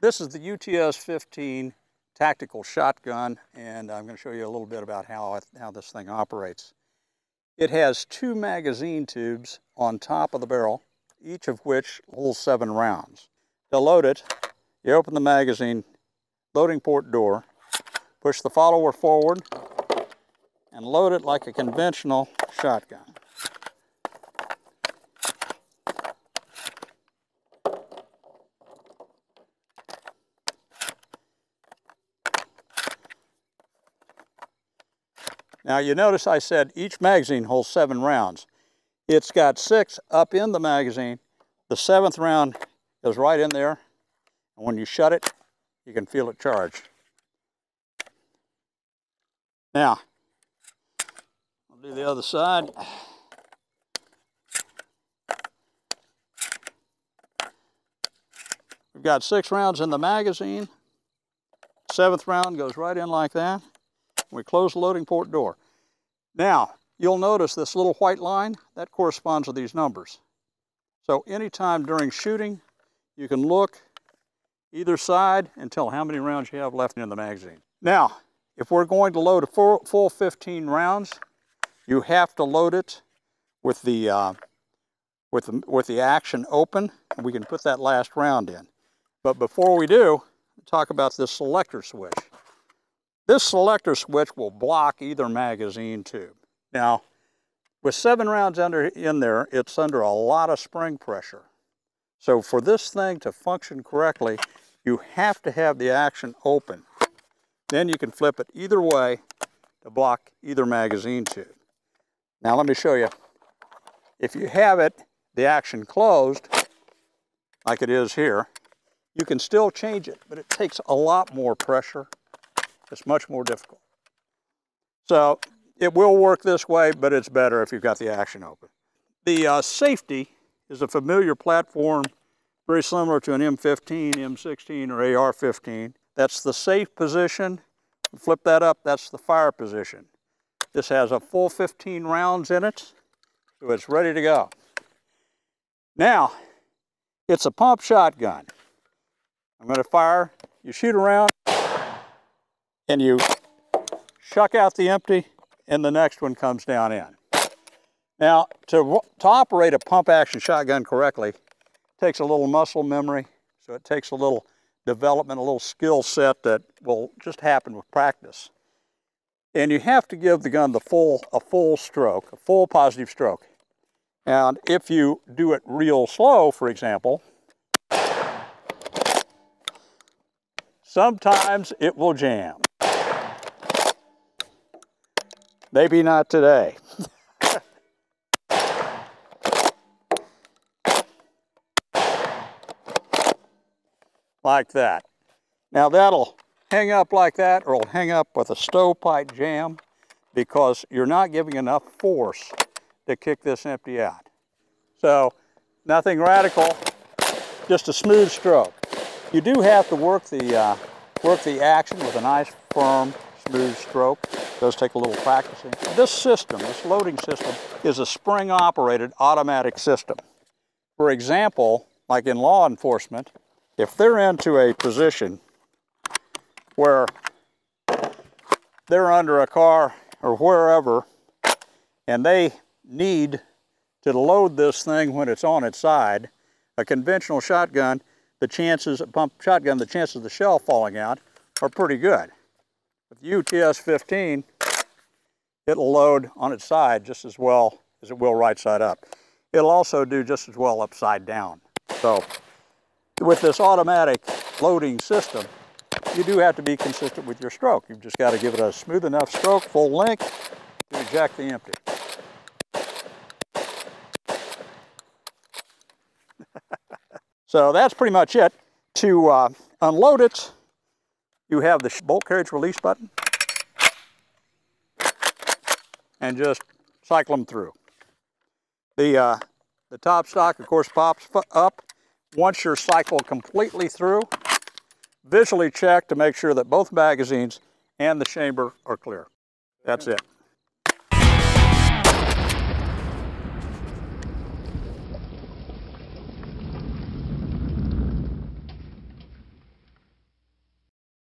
This is the UTS-15 tactical shotgun, and I'm going to show you a little bit about how this thing operates. It has two magazine tubes on top of the barrel, each of which holds 7 rounds. To load it, you open the magazine loading port door, push the follower forward, and load it like a conventional shotgun. Now you notice I said each magazine holds 7 rounds. It's got 6 up in the magazine. The 7th round goes right in there, and when you shut it, you can feel it charge. Now, I'll do the other side. We've got 6 rounds in the magazine. 7th round goes right in like that. We close the loading port door. Now, you'll notice this little white line, that corresponds with these numbers. So anytime during shooting, you can look either side and tell how many rounds you have left in the magazine. Now, if we're going to load a full 15 rounds, you have to load it with the action open, and we can put that last round in. But before we do, we'll talk about this selector switch. This selector switch will block either magazine tube. Now, with 7 rounds in there, it's under a lot of spring pressure. So for this thing to function correctly, you have to have the action open. Then you can flip it either way to block either magazine tube. Now let me show you. If you have the action closed, like it is here, you can still change it, but it takes a lot more pressure. It's much more difficult. So it will work this way, but it's better if you've got the action open. The safety is a familiar platform, very similar to an M15, M16, or AR-15. That's the safe position. Flip that up, that's the fire position. This has a full 15 rounds in it, so it's ready to go. Now, it's a pump shotgun. I'm going to fire, you shoot around, and you shuck out the empty, and the next one comes down in. Now, to operate a pump action shotgun correctly, it takes a little muscle memory, so it takes a little development, a little skill set that will just happen with practice. And you have to give the gun a full stroke, a full positive stroke. And if you do it real slow, for example, sometimes it will jam. Maybe not today. Like that. Now that'll hang up like that, or it'll hang up with a stovepipe jam, because you're not giving enough force to kick this empty out. So nothing radical, just a smooth stroke. You do have to work the action with a nice firm smooth stroke. It does take a little practicing. This system, this loading system, is a spring-operated automatic system. For example, like in law enforcement, if they're into a position where they're under a car or wherever, and they need to load this thing when it's on its side, a conventional shotgun, the chances of the shell falling out are pretty good. With the UTS-15, it'll load on its side just as well as it will right side up. It'll also do just as well upside down. So with this automatic loading system, you do have to be consistent with your stroke. You've just got to give it a smooth enough stroke, full length, to eject the empty. So that's pretty much it. To unload it, you have the bolt carriage release button, and just cycle them through. The top stock, of course, pops up. Once you're cycled completely through, visually check to make sure that both magazines and the chamber are clear. That's it.